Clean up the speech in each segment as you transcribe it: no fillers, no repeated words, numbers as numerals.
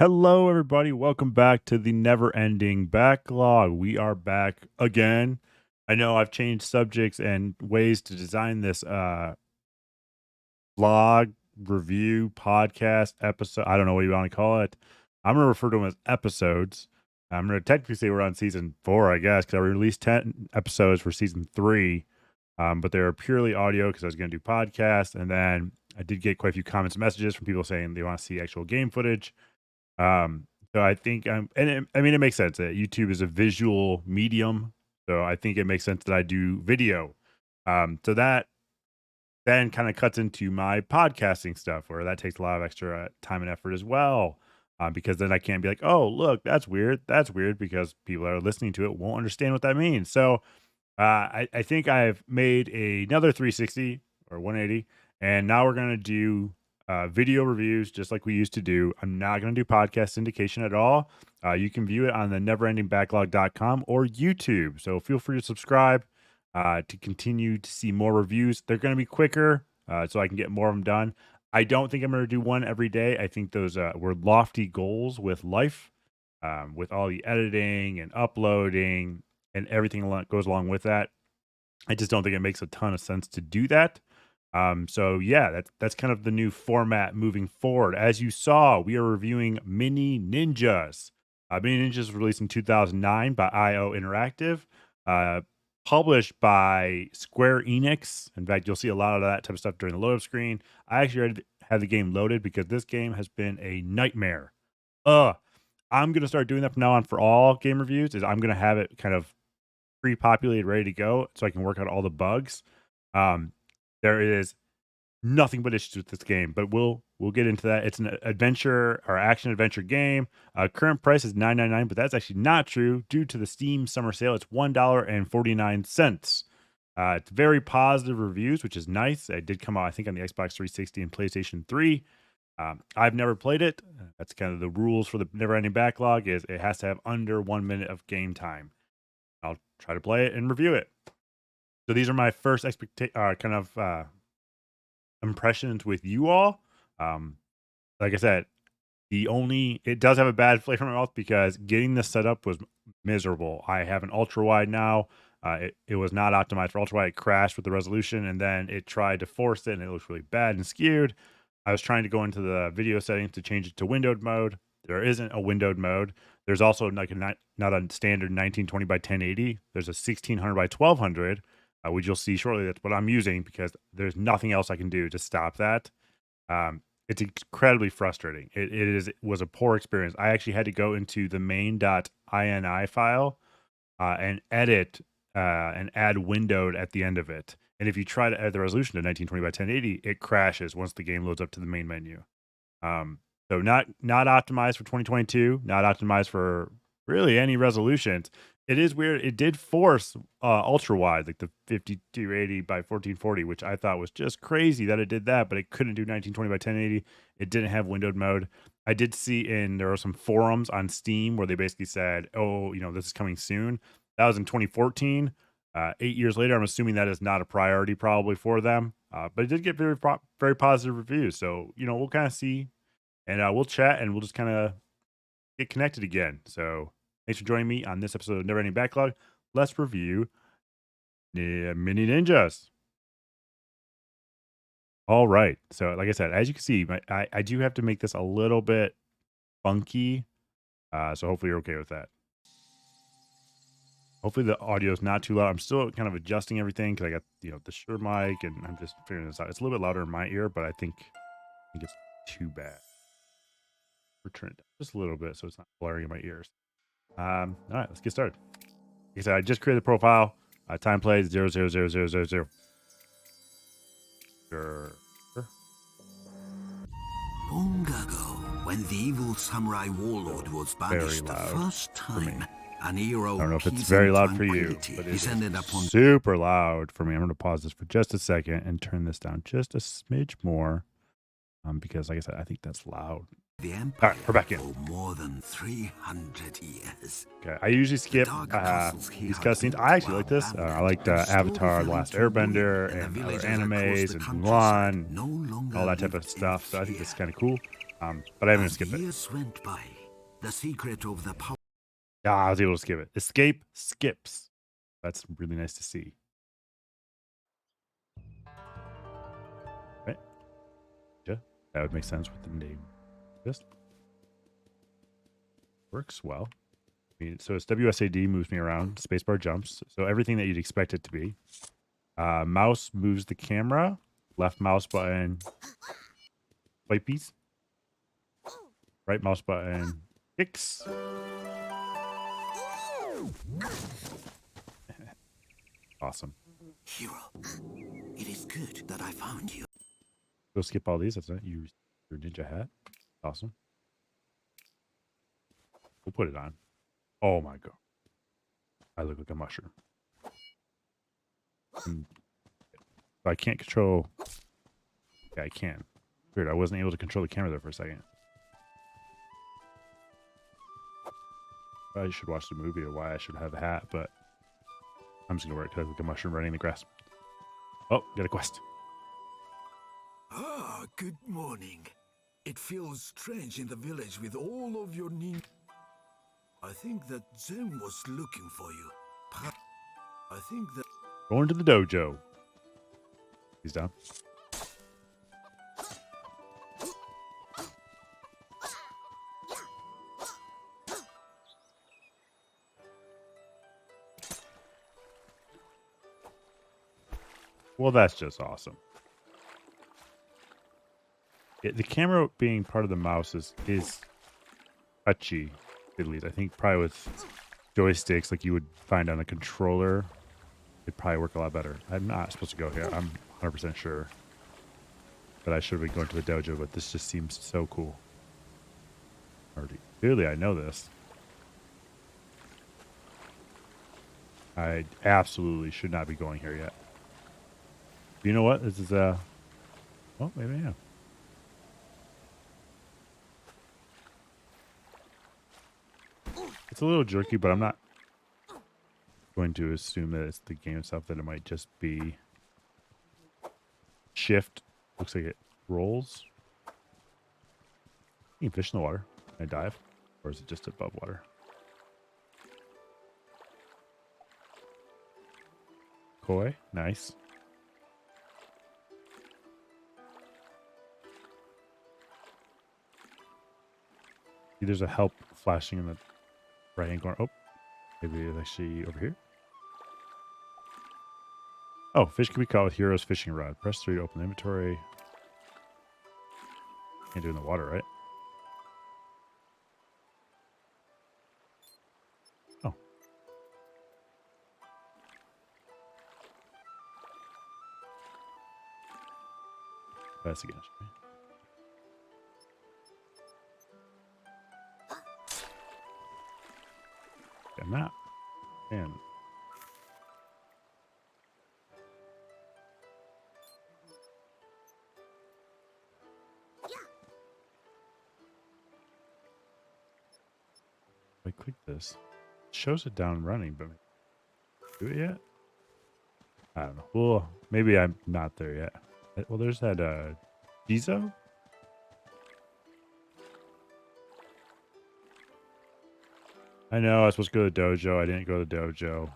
Hello, everybody. Welcome back to the never ending backlog. We are back again. I know I've changed subjects and ways to design this vlog, review, podcast, episode. I don't know what you want to call it. I'm going to refer to them as episodes. I'm going to technically say we're on season 4, I guess, because I released 10 episodes for season 3. But they're purely audio because I was going to do podcasts. And then I did get quite a few comments and messages from people saying they want to see actual game footage. Um, so I think I mean, it makes sense that YouTube is a visual medium. So I think it makes sense that I do video. So that then kind of cuts into my podcasting stuff where that takes a lot of extra time and effort as well. Because then I can't be like, oh, look, that's weird. That's weird because people that are listening to it won't understand what that means. So I think I've made another 360 or 180, and now we're going to do video reviews just like we used to do. I'm not going to do podcast syndication at all. You can view it on the neverendingbacklog.com or YouTube. So feel free to subscribe to continue to see more reviews. They're going to be quicker so I can get more of them done. I don't think I'm going to do one every day. I think those were lofty goals with life, with all the editing and uploading and everything goes along with that. I just don't think it makes a ton of sense to do that. So yeah, that's kind of the new format moving forward. As you saw, we are reviewing Mini Ninjas. Mini Ninjas was released in 2009 by IO Interactive, published by Square Enix. In fact, you'll see a lot of that type of stuff during the load-up screen. I actually already had the game loaded because this game has been a nightmare. I'm going to start doing that from now on for all game reviews. Is I'm going to have it kind of pre-populated, ready to go, so I can work out all the bugs. There is nothing but issues with this game, but we'll get into that. It's an adventure or action adventure game. Current price is $9.99, but that's actually not true due to the Steam summer sale. It's $1.49. It's very positive reviews, which is nice. It did come out, I think, on the Xbox 360 and PlayStation 3. I've never played it. That's kind of the rules for the never-ending backlog. Is it has to have under 1 minute of game time. I'll try to play it and review it. So these are my first impressions with you all. Like I said, it does have a bad flavor in my mouth because getting this set up was miserable. I have an ultra wide now. It was not optimized for ultra wide. It crashed with the resolution, and then it tried to force it, and it looks really bad and skewed. I was trying to go into the video settings to change it to windowed mode. There isn't a windowed mode. There's also like not a standard 1920 by 1080. There's a 1600 by 1200, which you'll see shortly. That's what I'm using because there's nothing else I can do to stop that. It's incredibly frustrating. It was a poor experience. I actually had to go into the main.ini file and edit and add windowed at the end of it. And if you try to add the resolution to 1920 by 1080, it crashes once the game loads up to the main menu. So not optimized for 2022, not optimized for really any resolutions. It is weird. It did force ultra wide, like the 5280 by 1440, which I thought was just crazy that it did that, but it couldn't do 1920 by 1080. It didn't have windowed mode. I did see there are some forums on Steam where they basically said, oh, this is coming soon. That was in 2014. 8 years later, I'm assuming that is not a priority probably for them. But it did get very, very positive reviews. So, we'll kind of see. And we'll chat and we'll just kind of get connected again. So thanks for joining me on this episode of Never Ending Backlog. Let's review Mini Ninjas. All right. So like I said, as you can see, I do have to make this a little bit funky. So hopefully you're okay with that. Hopefully the audio is not too loud. I'm still kind of adjusting everything because I got the Shure mic and I'm just figuring this out. It's a little bit louder in my ear, but I think it's too bad. Turn it down just a little bit so it's not blaring in my ears. All right, let's get started. Like I said, I just created the profile. Time played 0000000. Sure. Long ago, when the evil samurai warlord was banished the first time, an era I don't know if it's very loud for you, but it's super loud for me. I'm going to pause this for just a second and turn this down just a smidge more, because like I said, I think that's loud. The Empire. All right, we're back in. For more than 300 years. Okay, I usually skip these cutscenes. I actually like this. I liked Avatar: The Last Airbender and other animes and Mulan, all that type of stuff. So I think this is kind of cool. But I'm gonna As skip it. years went by, the secret of the power. Ah, I was able to skip it. Escape skips. That's really nice to see. Right? Yeah, that would make sense with the name. This works well. I mean, so it's WSAD moves me around. Spacebar jumps. So everything that you'd expect it to be. Mouse moves the camera. Left mouse button swipies. Right mouse button kicks. Awesome. Hero, it is good that I found you. Go skip all these. That's it. You your ninja hat. Awesome. We'll put it on. Oh my god. I look like a mushroom. I can't control. Yeah, I can. Weird. I wasn't able to control the camera there for a second. I should watch the movie or why I should have a hat, but I'm just gonna wear it because I look like a mushroom running in the grass. Oh, got a quest. Ah, good morning. It feels strange in the village with all of your nin. I think that Zen was looking for you. I think that... Going to the dojo. He's down. Well, that's just awesome. The camera being part of the mouse is touchy, at least. I think probably with joysticks like you would find on a controller, it'd probably work a lot better. I'm not supposed to go here. I'm 100% sure. But I should have been going to the dojo, but this just seems so cool. Clearly, I know this. I absolutely should not be going here yet. You know what? This is oh, maybe I am. It's a little jerky, but I'm not going to assume that it's the game itself, that it might just be shift. Looks like it rolls. You can fish in the water. Can I dive? Or is it just above water? Koi. Nice. See, there's a help flashing in the right hand corner. Oh, maybe it's actually over here. Oh, fish can be caught with Hero's fishing rod. Press 3 to open the inventory. Can't do it in the water, right? Oh. That's again. Damn that. Man. If I click this, it shows it down running, but do it yet? I don't know. Well, maybe I'm not there yet. Well, there's that Jizo. I know I was supposed to go to the dojo. I didn't go to the dojo.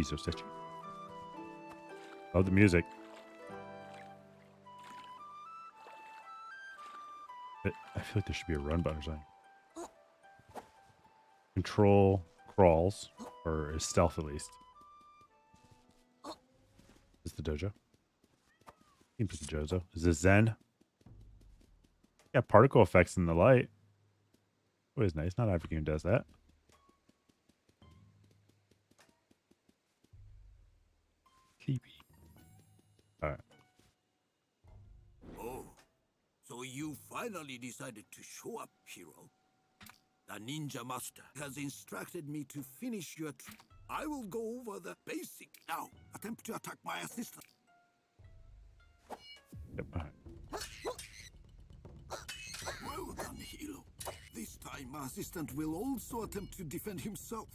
Jizo statue. Love the music. I feel like there should be a run button or something. Control crawls, or is stealth at least. Is the dojo? Seems like the dojo. Is this Zen? Yeah, particle effects in the light. Always nice. Not every game does that. Sleepy. Alright. Oh, so you finally decided to show up, Hero. The ninja master has instructed me to finish your I will go over the basic now. Attempt to attack my assistant. Yep. Alright. Well done, Hero. This time my assistant will also attempt to defend himself.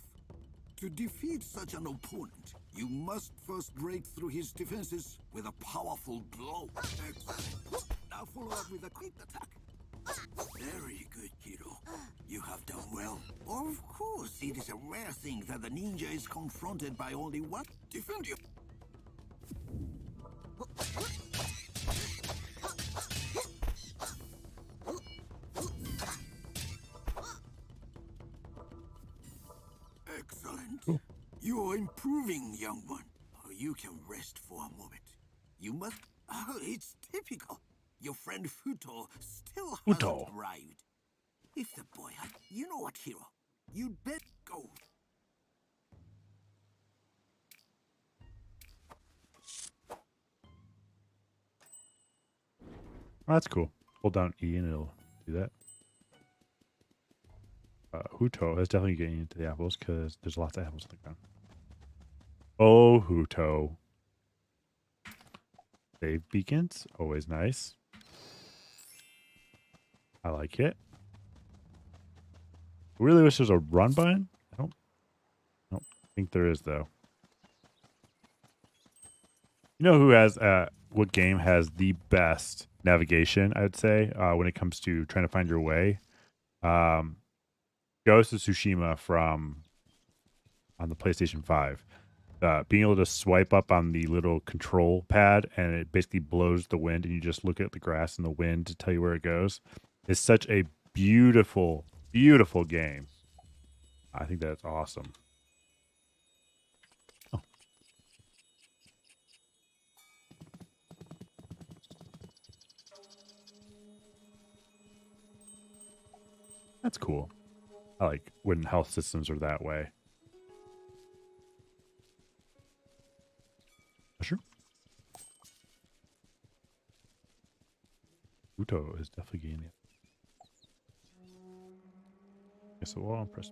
To defeat such an opponent, You must first break through his defenses with a powerful blow. Excellent. Now follow up with a quick attack. Very good, hero. You have done well. Of course, it is a rare thing that the ninja is confronted by only one. Defend you. Excellent. Cool. You are improving, young one. You can rest for a moment. You must... Oh, it's typical. Your friend Futo still hasn't arrived. If the boy had... You know what, hero? You'd better go. Oh, that's cool. Hold down E and it'll do that. Huto is definitely getting into the apples because there's lots of apples on the ground. Oh, Huto. Save beacons. Always nice. I like it. I really wish there's a run button. I don't think there is, though. You know who has what game has the best navigation, I would say, when it comes to trying to find your way? Ghost of Tsushima on the PlayStation 5. Being able to swipe up on the little control pad and it basically blows the wind and you just look at the grass and the wind to tell you where it goes. It's such a beautiful, beautiful game. I think that's awesome. Oh. That's cool. I like when health systems are that way. Sure. Uto is definitely getting it. Guess the wall. Press.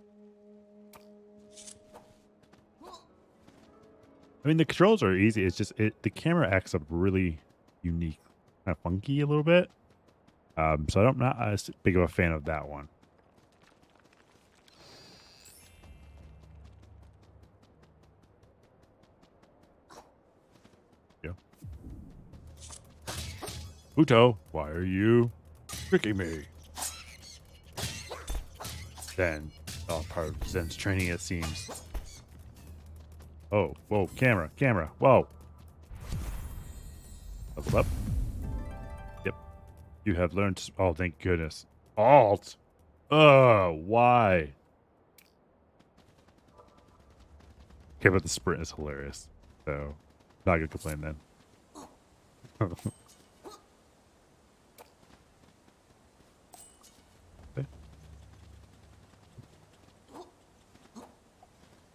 I mean, the controls are easy. It's just the camera acts up really unique, kind of funky a little bit. So I'm not as big of a fan of that one. Uto, why are you tricking me? Then, all part of Zen's training, it seems. Oh, whoa, camera, whoa. Level up. Yep. You have learned. Oh, thank goodness. Alt. Why? Okay, but the sprint is hilarious. So, not gonna complain then.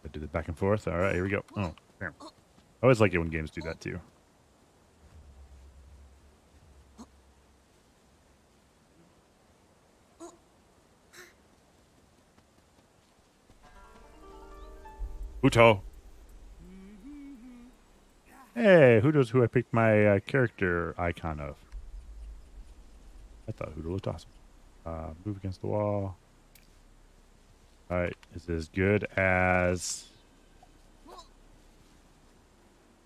I do the back and forth. All right, here we go. Oh, damn. I always like it when games do that too. Huto. Hey, Huto's who I picked my character icon of. I thought Huto looked awesome. Move against the wall. All right, is it as good as...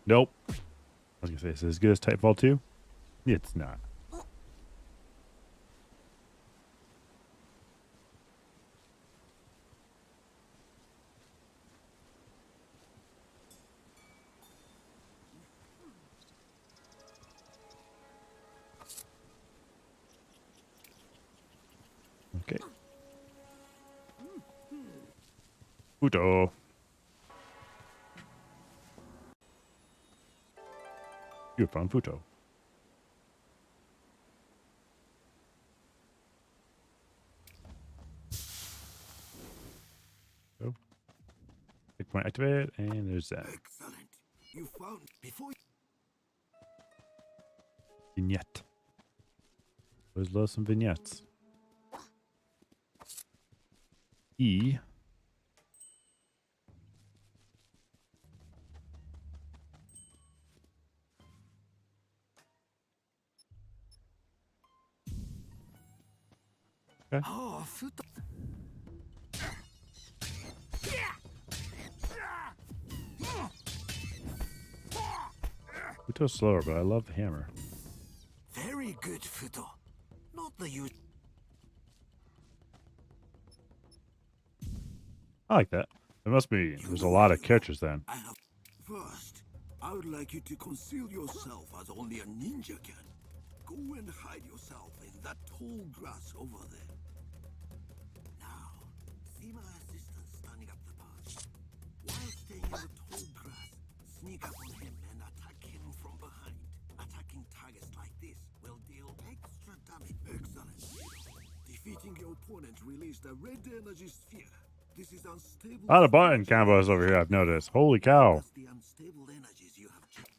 Nope. I was gonna say, is it as good as Titanfall 2? It's not. Okay. Huto. You found Futo. So, big point activated, and there's that. Excellent. You found before. Vignette. Always love some vignettes. E. Okay. Oh, Futo. Futo's slower, but I love the hammer. Very good, Futo. Not the usual. I like that. There must be. There's a lot of characters then. I have. First, I would like you to conceal yourself as only a ninja can. Go and hide yourself in that tall grass over there. Now, see my assistant standing up the path. While staying in the tall grass, sneak up on him and attack him from behind. Attacking targets like this will deal extra damage. Excellent. Defeating your opponent released a red energy sphere. This is unstable. A lot of button combos over here, I've noticed. Holy cow. That's the unstable energies you have checked.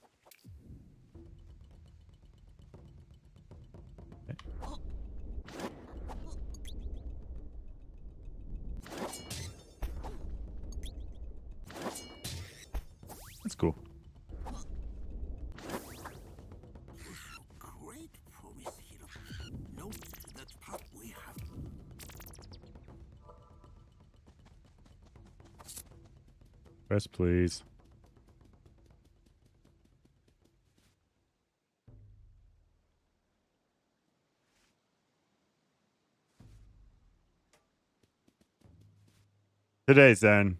That's cool. Great promise here. Note that path we have. Press, please. Today's then.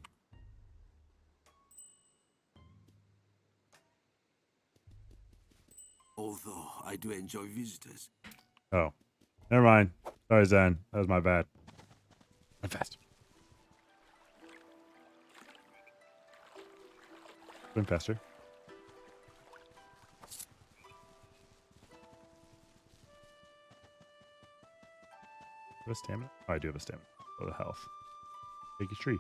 Although I do enjoy visitors. Oh. Never mind. Sorry, Zen. That was my bad. Run fast. Swim faster. Do I have a stamina? Oh, I do have a stamina. For the health. Take a tree.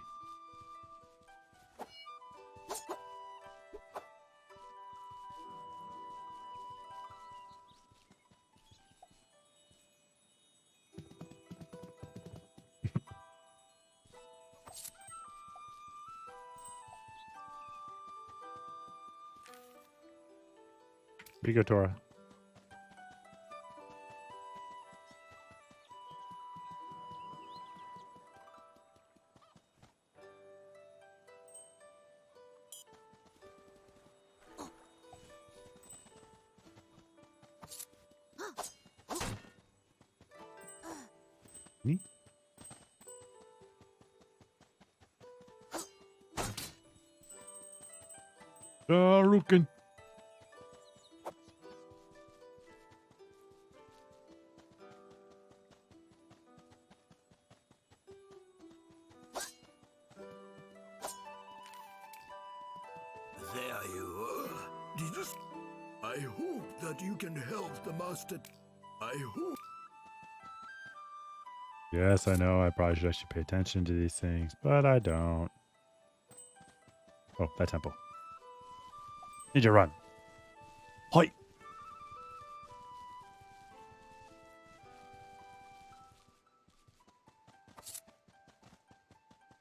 Here you go, Tora. Neat. Rukin. There you are. Did you? I hope that you can help the master. I hope. Yes, I know. I probably should actually pay attention to these things, but I don't. Oh, that temple. Ninja run. Hoi.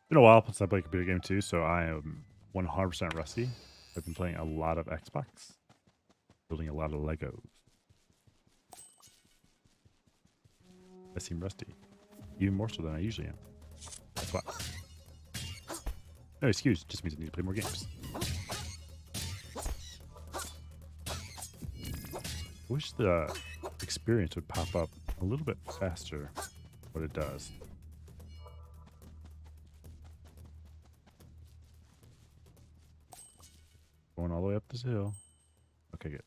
Been a while since I played a computer game too, so I am 100% rusty. I've been playing a lot of Xbox, building a lot of Legos. I seem rusty, even more so than I usually am. That's why. No excuse, just means I need to play more games. I wish the experience would pop up a little bit faster, what it does. Going all the way up this hill. Okay, good.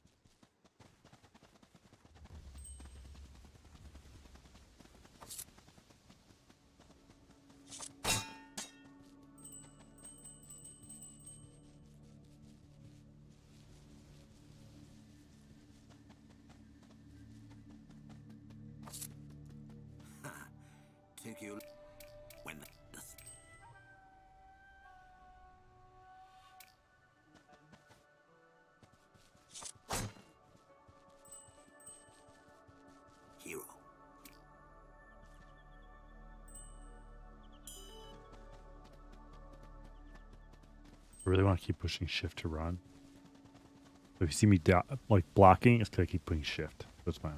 Take you when the hero. I really want to keep pushing shift to run. So if you see me like blocking, it's because I keep pushing shift. That's my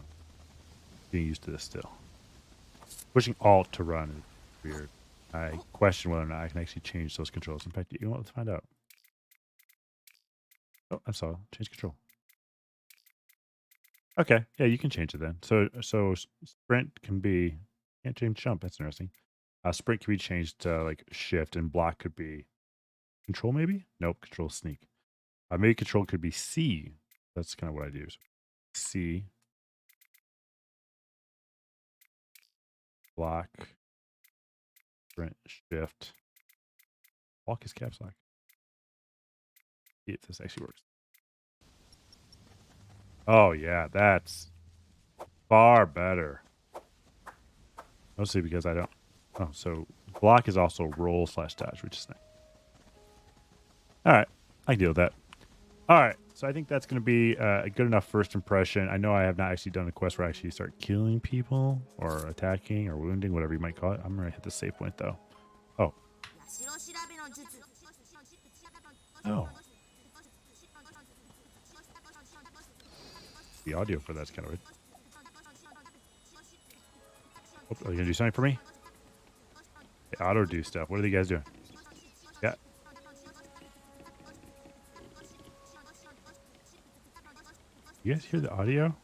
getting used to this still. Pushing alt to run is weird. I question whether or not I can actually change those controls. In fact, you know what? Let's find out. Oh, I saw. Change control. Okay, yeah, you can change it then. So sprint can be can't change jump. That's interesting. Sprint can be changed to like shift, and block could be control. Maybe nope. Control sneak. Maybe control could be C. That's kind of what I do. So C block sprint shift. Walk is caps lock. See if this actually works. Oh yeah, that's far better. Mostly because I don't. Oh, so block is also roll / dash, which is nice. All right, I can deal with that. All right, so I think that's going to be a good enough first impression. I know I have not actually done a quest where I actually start killing people or attacking or wounding, whatever you might call it. I'm going to hit the save point though. Oh. Oh. The audio for that's kind of weird. Oh, are you going to do something for me? They auto do stuff. What are you guys doing? Yeah. You guys hear the audio?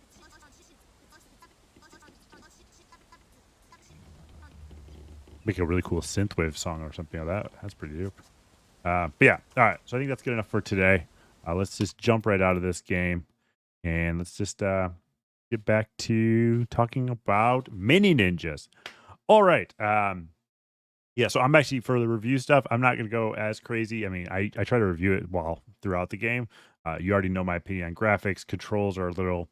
Make a really cool synthwave song or something like that. That's pretty dope. But yeah, all right. So I think that's good enough for today. Let's just jump right out of this game and let's just get back to talking about mini ninjas. All right. Yeah, so I'm actually for the review stuff, I'm not going to go as crazy. I mean, I try to review it while throughout the game. You already know my opinion on graphics. Controls are a little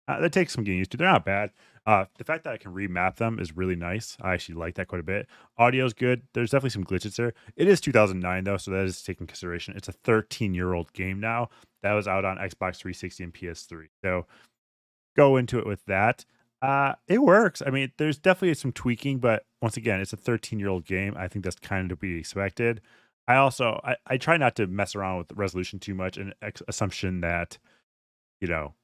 that takes some getting used to. They're not bad. The fact that I can remap them is really nice. I actually like that quite a bit. Audio's good. There's definitely some glitches there. It is 2009 though, so that is taken consideration. It's a 13-year-old game now. That was out on Xbox 360 and PS3. So go into it with that. It works. I mean, there's definitely some tweaking, but once again, it's a 13-year-old game. I think that's kind of to be expected. I also I try not to mess around with the resolution too much, and assumption that you know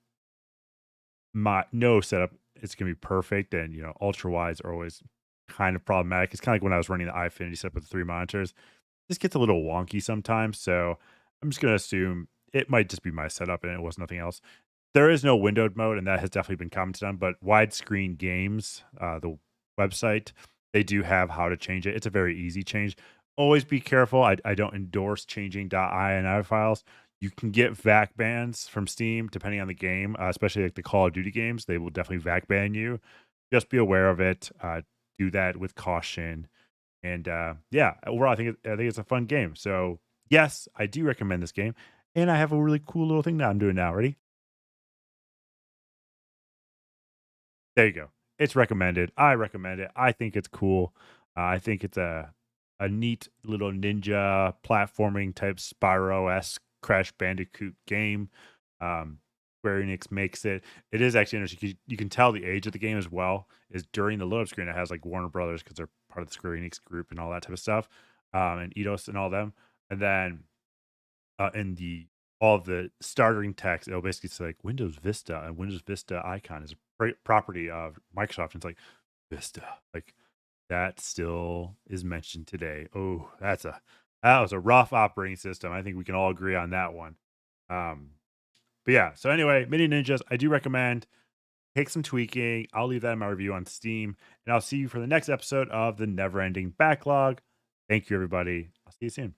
my no setup is gonna be perfect, and ultra wides are always kind of problematic. It's kind of like when I was running the iFinity setup with 3 monitors. This gets a little wonky sometimes, so I'm just gonna assume it might just be my setup and it was nothing else. There is no windowed mode, and that has definitely been commented on. But widescreen games, the website, they do have how to change it. It's a very easy change. Always be careful. I don't endorse changing .ini files. You can get VAC bans from Steam depending on the game, especially like the Call of Duty games. They will definitely VAC ban you. Just be aware of it. Do that with caution. And yeah, overall, I think it's a fun game. So yes, I do recommend this game. And I have a really cool little thing that I'm doing now. Ready? There you go. It's recommended. I recommend it. I think it's cool. I think it's a neat little ninja platforming type Spyro-esque Crash Bandicoot game. Square Enix makes it. It is actually interesting. You can tell the age of the game as well. Is during the load up screen, it has like Warner Brothers because they're part of the Square Enix group and all that type of stuff, and Eidos and all them. And then in the all of the starting text, it'll basically say like Windows Vista, and Windows Vista icon is a property of Microsoft. And it's like Vista, like that still is mentioned today. Oh, that was a rough operating system. I think we can all agree on that one. Um, but yeah, so anyway, Mini Ninjas, I do recommend. Take some tweaking. I'll leave that in my review on Steam, and I'll see you for the next episode of the Never Ending Backlog. Thank you, everybody. I'll see you soon.